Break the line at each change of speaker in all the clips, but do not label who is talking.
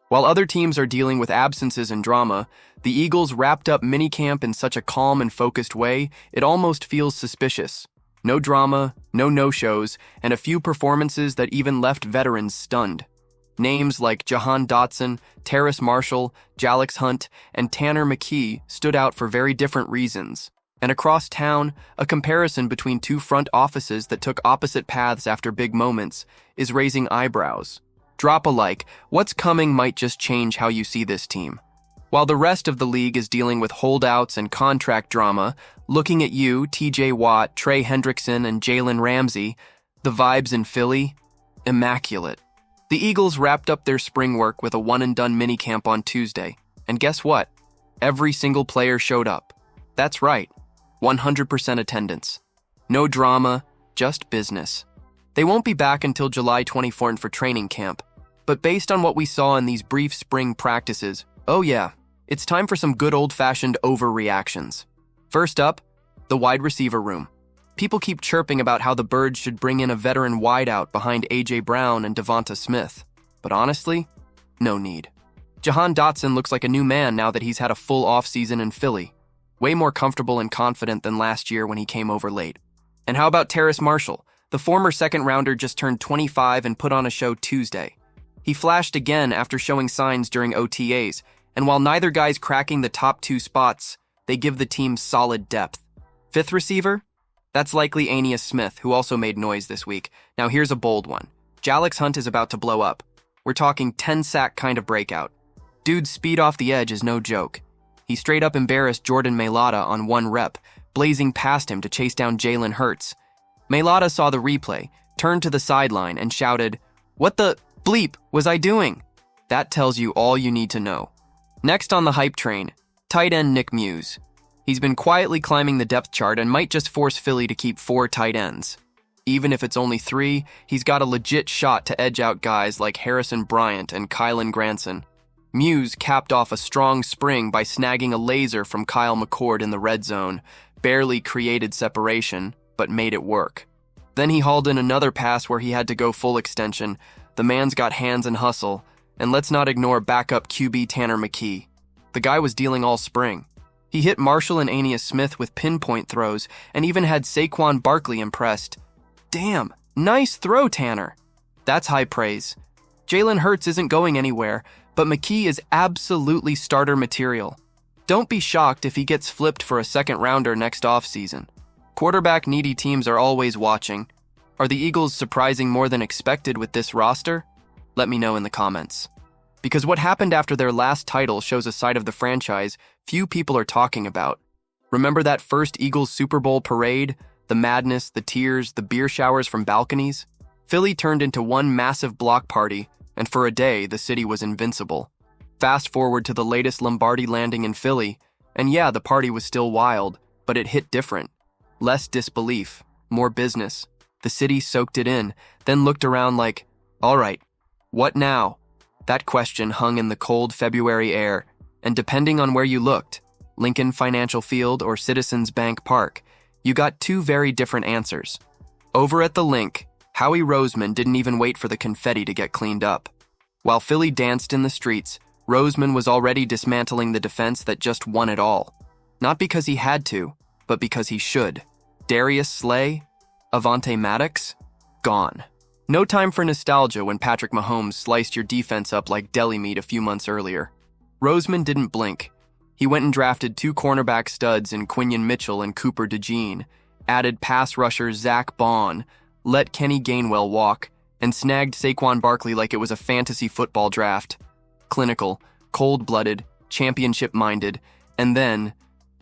While other teams are dealing with absences and drama, the Eagles wrapped up minicamp in such a calm and focused way, it almost feels suspicious. No drama, no no-shows, and a few performances that even left veterans stunned. Names like Jahan Dotson, Terrace Marshall, Jalix Hunt, and Tanner McKee stood out for very different reasons. And across town, a comparison between two front offices that took opposite paths after big moments is raising eyebrows. Drop a like, what's coming might just change how you see this team. While the rest of the league is dealing with holdouts and contract drama, looking at you, TJ Watt, Trey Hendrickson, and Jalen Ramsey, the vibes in Philly, immaculate. The Eagles wrapped up their spring work with a one-and-done minicamp on Tuesday. And guess what? Every single player showed up. That's right, 100% attendance. No drama, just business. They won't be back until July 24th for training camp, but based on what we saw in these brief spring practices, oh yeah, it's time for some good old-fashioned overreactions. First up, the wide receiver room. People keep chirping about how the Birds should bring in a veteran wideout behind A.J. Brown and Devonta Smith. But honestly, no need. Jahan Dotson looks like a new man now that he's had a full offseason in Philly. Way more comfortable and confident than last year when he came over late. And how about Terrace Marshall? The former second-rounder just turned 25 and put on a show Tuesday. He flashed again after showing signs during OTAs, and while neither guy's cracking the top two spots, they give the team solid depth. Fifth receiver? That's likely Aeneas Smith, who also made noise this week. Now here's a bold one. Jalix Hunt is about to blow up. We're talking 10-sack kind of breakout. Dude's speed off the edge is no joke. He straight up embarrassed Jordan Mailata on one rep, blazing past him to chase down Jalen Hurts. Mailata saw the replay, turned to the sideline, and shouted, "What the bleep was I doing?" That tells you all you need to know. Next on the hype train, tight end Nick Muse. He's been quietly climbing the depth chart and might just force Philly to keep 4 tight ends. Even if it's only 3, he's got a legit shot to edge out guys like Harrison Bryant and Kylan Granson. Muse capped off a strong spring by snagging a laser from Kyle McCord in the red zone, barely created separation, but made it work. Then he hauled in another pass where he had to go full extension. The man's got hands and hustle, and let's not ignore backup QB Tanner McKee. The guy was dealing all spring. He hit Marshall and Aeneas Smith with pinpoint throws and even had Saquon Barkley impressed. Damn, nice throw, Tanner. That's high praise. Jalen Hurts isn't going anywhere, but McKee is absolutely starter material. Don't be shocked if he gets flipped for a second-rounder next offseason. Quarterback-needy teams are always watching. Are the Eagles surprising more than expected with this roster? Let me know in the comments. Because what happened after their last title shows a side of the franchise few people are talking about. Remember that first Eagles Super Bowl parade? The madness, the tears, the beer showers from balconies? Philly turned into one massive block party, and for a day, the city was invincible. Fast forward to the latest Lombardi landing in Philly, and yeah, the party was still wild, but it hit different. Less disbelief, more business. The city soaked it in, then looked around like, all right, what now? That question hung in the cold February air, and depending on where you looked, Lincoln Financial Field or Citizens Bank Park, you got 2 very different answers. Over at the Link, Howie Roseman didn't even wait for the confetti to get cleaned up. While Philly danced in the streets, Roseman was already dismantling the defense that just won it all. Not because he had to, but because he should. Darius Slay? Avante Maddox? Gone. No time for nostalgia when Patrick Mahomes sliced your defense up like deli meat a few months earlier. Roseman didn't blink. He went and drafted 2 cornerback studs in Quinion Mitchell and Cooper DeJean, added pass rusher Zach Bond, let Kenny Gainwell walk, and snagged Saquon Barkley like it was a fantasy football draft. Clinical, cold-blooded, championship-minded, and then,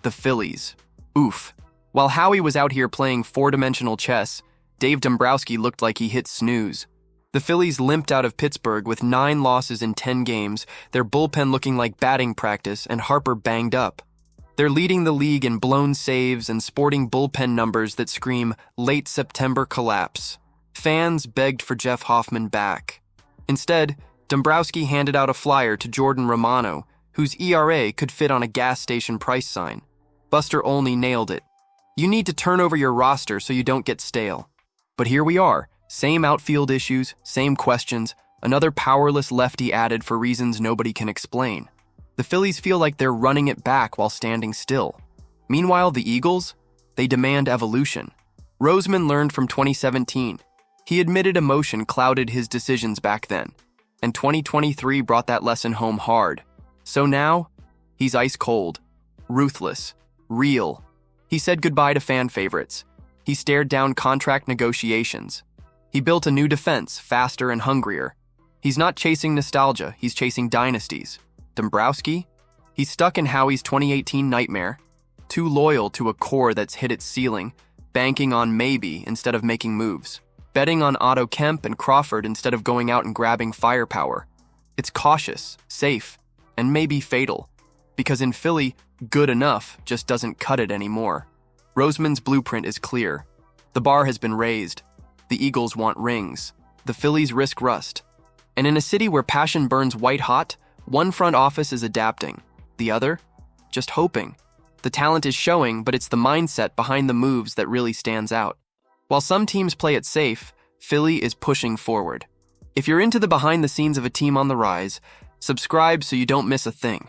the Phillies. Oof. While Howie was out here playing 4-dimensional chess, Dave Dombrowski looked like he hit snooze. The Phillies limped out of Pittsburgh with 9 losses in 10 games, their bullpen looking like batting practice, and Harper banged up. They're leading the league in blown saves and sporting bullpen numbers that scream late September collapse. Fans begged for Jeff Hoffman back. Instead, Dombrowski handed out a flyer to Jordan Romano, whose ERA could fit on a gas station price sign. Buster Olney nailed it. You need to turn over your roster so you don't get stale. But here we are, same outfield issues, same questions, Another powerless lefty added for reasons nobody can explain. The Phillies feel like they're running it back while standing still. Meanwhile, the Eagles, they demand evolution. Roseman learned from 2017. He admitted emotion clouded his decisions back then, and 2023 brought that lesson home hard. So now, he's ice cold, ruthless, real. He said goodbye to fan favorites. He stared down contract negotiations. He built a new defense, faster and hungrier. He's not chasing nostalgia, he's chasing dynasties. Dombrowski? He's stuck in Howie's 2018 nightmare, too loyal to a core that's hit its ceiling, banking on maybe instead of making moves, betting on Otto Kemp and Crawford instead of going out and grabbing firepower. It's cautious, safe, and maybe fatal, because in Philly, good enough just doesn't cut it anymore. Roseman's blueprint is clear. The bar has been raised. The Eagles want rings. The Phillies risk rust. And in a city where passion burns white hot, one front office is adapting. The other? Just hoping. The talent is showing, but it's the mindset behind the moves that really stands out. While some teams play it safe, Philly is pushing forward. If you're into the behind the scenes of a team on the rise, subscribe so you don't miss a thing.